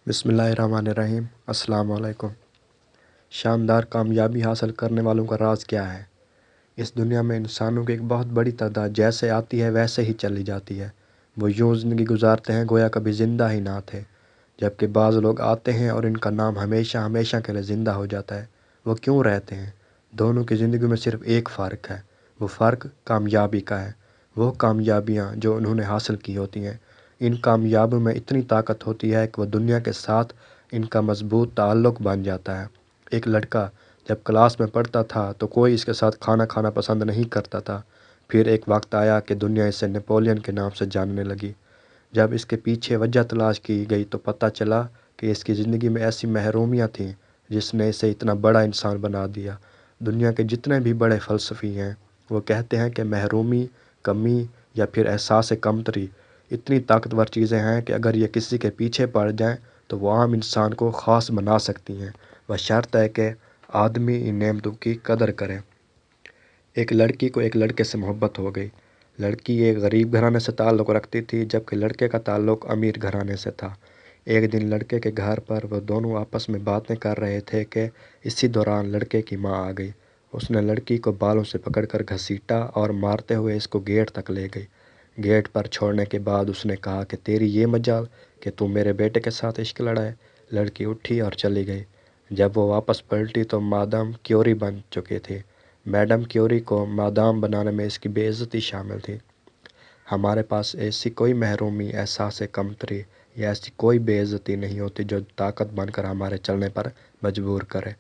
بسم اللہ الرحمن الرحیم۔ السلام علیکم۔ شاندار کامیابی حاصل کرنے والوں کا راز کیا ہے؟ اس دنیا میں انسانوں کی ایک بہت بڑی تعداد جیسے آتی ہے ویسے ہی چلی جاتی ہے۔ وہ یوں زندگی گزارتے ہیں گویا کبھی زندہ ہی نہ تھے، جبکہ بعض لوگ آتے ہیں اور ان کا نام ہمیشہ ہمیشہ کے لیے زندہ ہو جاتا ہے۔ وہ کیوں رہتے ہیں؟ دونوں کی زندگی میں صرف ایک فرق ہے، وہ فرق کامیابی کا ہے۔ وہ کامیابیاں جو انہوں نے حاصل کی ہوتی ہیں، ان کامیابیوں میں اتنی طاقت ہوتی ہے کہ وہ دنیا کے ساتھ ان کا مضبوط تعلق بن جاتا ہے۔ ایک لڑکا جب کلاس میں پڑھتا تھا تو کوئی اس کے ساتھ کھانا کھانا پسند نہیں کرتا تھا۔ پھر ایک وقت آیا کہ دنیا اسے نیپولین کے نام سے جاننے لگی۔ جب اس کے پیچھے وجہ تلاش کی گئی تو پتہ چلا کہ اس کی زندگی میں ایسی محرومیاں تھیں جس نے اسے اتنا بڑا انسان بنا دیا۔ دنیا کے جتنے بھی بڑے فلسفی ہیں وہ کہتے ہیں کہ محرومی، کمی یا پھر احساس کمتری اتنی طاقتور چیزیں ہیں کہ اگر یہ کسی کے پیچھے پڑ جائیں تو وہ عام انسان کو خاص بنا سکتی ہیں، بشرط ہے کہ آدمی ان نعمتوں کی قدر کرے۔ ایک لڑکی کو ایک لڑکے سے محبت ہو گئی۔ لڑکی ایک غریب گھرانے سے تعلق رکھتی تھی جبکہ لڑکے کا تعلق امیر گھرانے سے تھا۔ ایک دن لڑکے کے گھر پر وہ دونوں آپس میں باتیں کر رہے تھے کہ اسی دوران لڑکے کی ماں آ گئی۔ اس نے لڑکی کو بالوں سے پکڑ کر گھسیٹا اور مارتے ہوئے اس کو گیٹ تک لے گئی۔ گیٹ پر چھوڑنے کے بعد اس نے کہا کہ تیری یہ مجال کہ تو میرے بیٹے کے ساتھ عشق لڑائے۔ لڑکی اٹھی اور چلی گئی۔ جب وہ واپس پلٹی تو مادام کیوری بن چکے تھے۔ میڈم کیوری کو مادام بنانے میں اس کی بے عزتی شامل تھی۔ ہمارے پاس ایسی کوئی محرومی، احساس کمتری یا ایسی کوئی بے عزتی نہیں ہوتی جو طاقت بن کر ہمارے چلنے پر مجبور کرے۔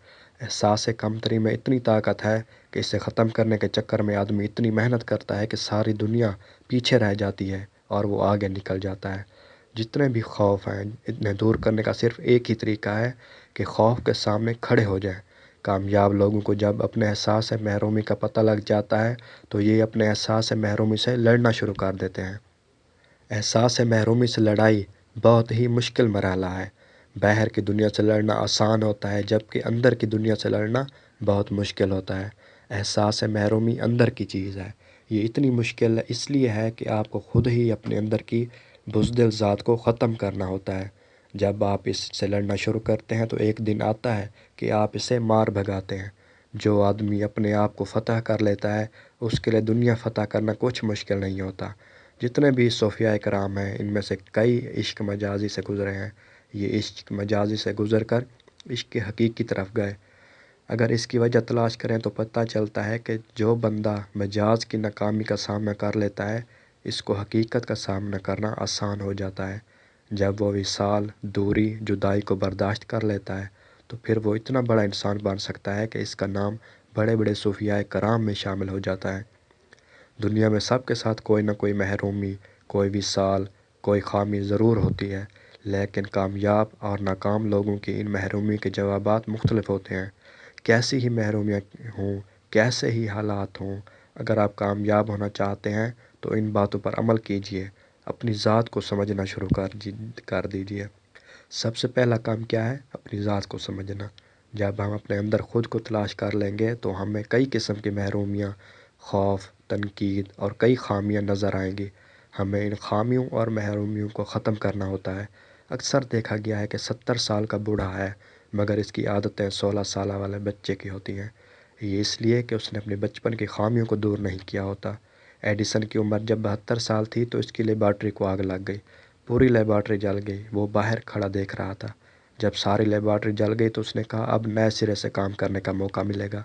احساس کمتری میں اتنی طاقت ہے کہ اسے ختم کرنے کے چکر میں آدمی اتنی محنت کرتا ہے کہ ساری دنیا پیچھے رہ جاتی ہے اور وہ آگے نکل جاتا ہے۔ جتنے بھی خوف ہیں انہیں دور کرنے کا صرف ایک ہی طریقہ ہے کہ خوف کے سامنے کھڑے ہو جائیں۔ کامیاب لوگوں کو جب اپنے احساس محرومی کا پتہ لگ جاتا ہے تو یہ اپنے احساس محرومی سے لڑنا شروع کر دیتے ہیں۔ احساس محرومی سے لڑائی بہت ہی مشکل مرحلہ ہے۔ باہر کی دنیا سے لڑنا آسان ہوتا ہے جبکہ اندر کی دنیا سے لڑنا بہت مشکل ہوتا ہے۔ احساس محرومی اندر کی چیز ہے۔ یہ اتنی مشکل اس لیے ہے کہ آپ کو خود ہی اپنے اندر کی بزدل ذات کو ختم کرنا ہوتا ہے۔ جب آپ اس سے لڑنا شروع کرتے ہیں تو ایک دن آتا ہے کہ آپ اسے مار بھگاتے ہیں۔ جو آدمی اپنے آپ کو فتح کر لیتا ہے اس کے لیے دنیا فتح کرنا کچھ مشکل نہیں ہوتا۔ جتنے بھی صوفیاء کرام ہیں ان میں سے کئی عشق مجازی سے گزرے ہیں۔ یہ عشق مجازی سے گزر کر عشق حقیقی کی طرف گئے۔ اگر اس کی وجہ تلاش کریں تو پتہ چلتا ہے کہ جو بندہ مجاز کی ناکامی کا سامنا کر لیتا ہے اس کو حقیقت کا سامنا کرنا آسان ہو جاتا ہے۔ جب وہ وصال، دوری، جدائی کو برداشت کر لیتا ہے تو پھر وہ اتنا بڑا انسان بن سکتا ہے کہ اس کا نام بڑے بڑے صوفیاء کرام میں شامل ہو جاتا ہے۔ دنیا میں سب کے ساتھ کوئی نہ کوئی محرومی، کوئی وصال، کوئی خامی ضرور ہوتی ہے، لیکن کامیاب اور ناکام لوگوں کی ان محرومی کے جوابات مختلف ہوتے ہیں۔ کیسی ہی محرومیاں ہوں، کیسے ہی حالات ہوں، اگر آپ کامیاب ہونا چاہتے ہیں تو ان باتوں پر عمل کیجیے، اپنی ذات کو سمجھنا شروع کر دیجیے۔ سب سے پہلا کام کیا ہے؟ اپنی ذات کو سمجھنا۔ جب ہم اپنے اندر خود کو تلاش کر لیں گے تو ہمیں کئی قسم کی محرومیاں، خوف، تنقید اور کئی خامیاں نظر آئیں گی۔ ہمیں ان خامیوں اور محرومیوں کو ختم کرنا ہوتا ہے۔ اکثر دیکھا گیا ہے کہ 70 سال کا بوڑھا ہے مگر اس کی عادتیں 16 سالہ والے بچے کی ہوتی ہیں۔ یہ اس لیے کہ اس نے اپنے بچپن کی خامیوں کو دور نہیں کیا ہوتا۔ ایڈیسن کی عمر جب 72 سال تھی تو اس کی لیبارٹری کو آگ لگ گئی۔ پوری لیبارٹری جل گئی۔ وہ باہر کھڑا دیکھ رہا تھا۔ جب ساری لیبارٹری جل گئی تو اس نے کہا اب نئے سرے سے کام کرنے کا موقع ملے گا۔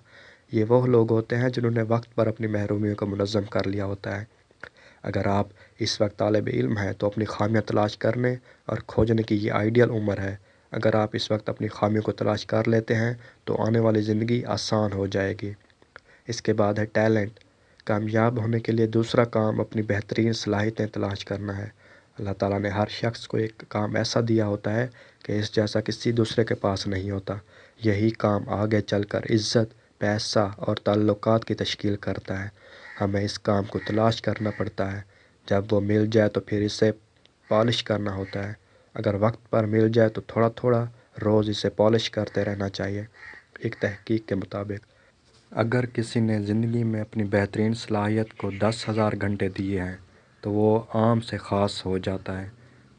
یہ وہ لوگ ہوتے ہیں جنہوں نے وقت پر اپنی محرومیوں کو منظم کر لیا ہوتا ہے۔ اگر آپ اس وقت طالب علم ہیں تو اپنی خامیاں تلاش کرنے اور کھوجنے کی یہ آئیڈیل عمر ہے۔ اگر آپ اس وقت اپنی خامیوں کو تلاش کر لیتے ہیں تو آنے والی زندگی آسان ہو جائے گی۔ اس کے بعد ہے ٹیلنٹ۔ کامیاب ہونے کے لیے دوسرا کام اپنی بہترین صلاحیتیں تلاش کرنا ہے۔ اللہ تعالیٰ نے ہر شخص کو ایک کام ایسا دیا ہوتا ہے کہ اس جیسا کسی دوسرے کے پاس نہیں ہوتا۔ یہی کام آگے چل کر عزت، پیسہ اور تعلقات کی تشکیل کرتا ہے۔ ہمیں اس کام کو تلاش کرنا پڑتا ہے۔ جب وہ مل جائے تو پھر اسے پالش کرنا ہوتا ہے۔ اگر وقت پر مل جائے تو تھوڑا تھوڑا روز اسے پالش کرتے رہنا چاہیے۔ ایک تحقیق کے مطابق اگر کسی نے زندگی میں اپنی بہترین صلاحیت کو 10,000 گھنٹے دیے ہیں تو وہ عام سے خاص ہو جاتا ہے۔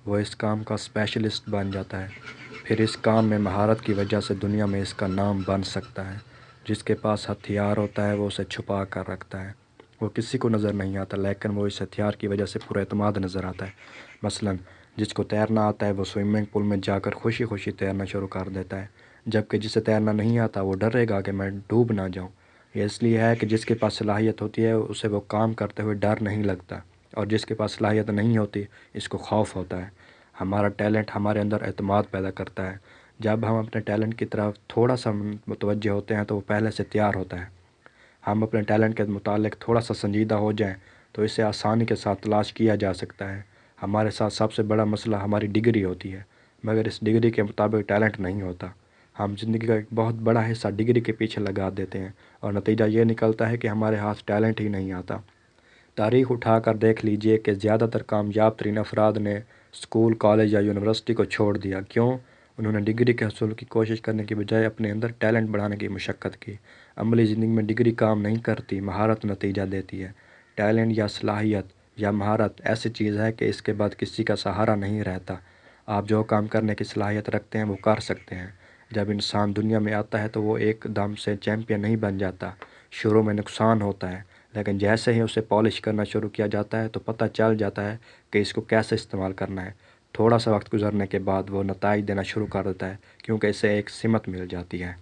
وہ اس کام کا اسپیشلسٹ بن جاتا ہے۔ پھر اس کام میں مہارت کی وجہ سے دنیا میں اس کا نام بن سکتا ہے۔ جس کے پاس ہتھیار ہوتا ہے وہ اسے چھپا کر رکھتا ہے، وہ کسی کو نظر نہیں آتا، لیکن وہ اس ہتھیار کی وجہ سے پورا اعتماد نظر آتا ہے۔ مثلاً جس کو تیرنا آتا ہے وہ سوئمنگ پول میں جا کر خوشی خوشی تیرنا شروع کر دیتا ہے، جبکہ جسے تیرنا نہیں آتا وہ ڈرے گا کہ میں ڈوب نہ جاؤں۔ یہ اس لیے ہے کہ جس کے پاس صلاحیت ہوتی ہے اسے وہ کام کرتے ہوئے ڈر نہیں لگتا، اور جس کے پاس صلاحیت نہیں ہوتی اس کو خوف ہوتا ہے۔ ہمارا ٹیلنٹ ہمارے اندر اعتماد پیدا کرتا ہے۔ جب ہم اپنے ٹیلنٹ کی طرف تھوڑا سا متوجہ ہوتے ہیں تو وہ پہلے سے تیار ہوتا ہے۔ ہم اپنے ٹیلنٹ کے متعلق تھوڑا سا سنجیدہ ہو جائیں تو اسے آسانی کے ساتھ تلاش کیا جا سکتا ہے۔ ہمارے ساتھ سب سے بڑا مسئلہ ہماری ڈگری ہوتی ہے، مگر اس ڈگری کے مطابق ٹیلنٹ نہیں ہوتا۔ ہم زندگی کا ایک بہت بڑا حصہ ڈگری کے پیچھے لگا دیتے ہیں، اور نتیجہ یہ نکلتا ہے کہ ہمارے ہاتھ ٹیلنٹ ہی نہیں آتا۔ تاریخ اٹھا کر دیکھ لیجئے کہ زیادہ تر کامیاب ترین افراد نے اسکول، کالج یا یونیورسٹی کو چھوڑ دیا۔ کیوں؟ انہوں نے ڈگری کے حصول کی کوشش کرنے کی بجائے اپنے اندر ٹیلنٹ بڑھانے کی مشقت کی۔ عملی زندگی میں ڈگری کام نہیں کرتی، مہارت نتیجہ دیتی ہے۔ ٹیلنٹ یا صلاحیت یا مہارت ایسی چیز ہے کہ اس کے بعد کسی کا سہارا نہیں رہتا۔ آپ جو کام کرنے کی صلاحیت رکھتے ہیں وہ کر سکتے ہیں۔ جب انسان دنیا میں آتا ہے تو وہ ایک دم سے چیمپئن نہیں بن جاتا۔ شروع میں نقصان ہوتا ہے، لیکن جیسے ہی اسے پالش کرنا شروع کیا جاتا ہے تو پتہ چل جاتا ہے کہ اس کو کیسے استعمال کرنا ہے۔ تھوڑا سا وقت گزرنے کے بعد وہ نتائج دینا شروع کر دیتا ہے، کیونکہ اسے ایک سمت مل جاتی ہے۔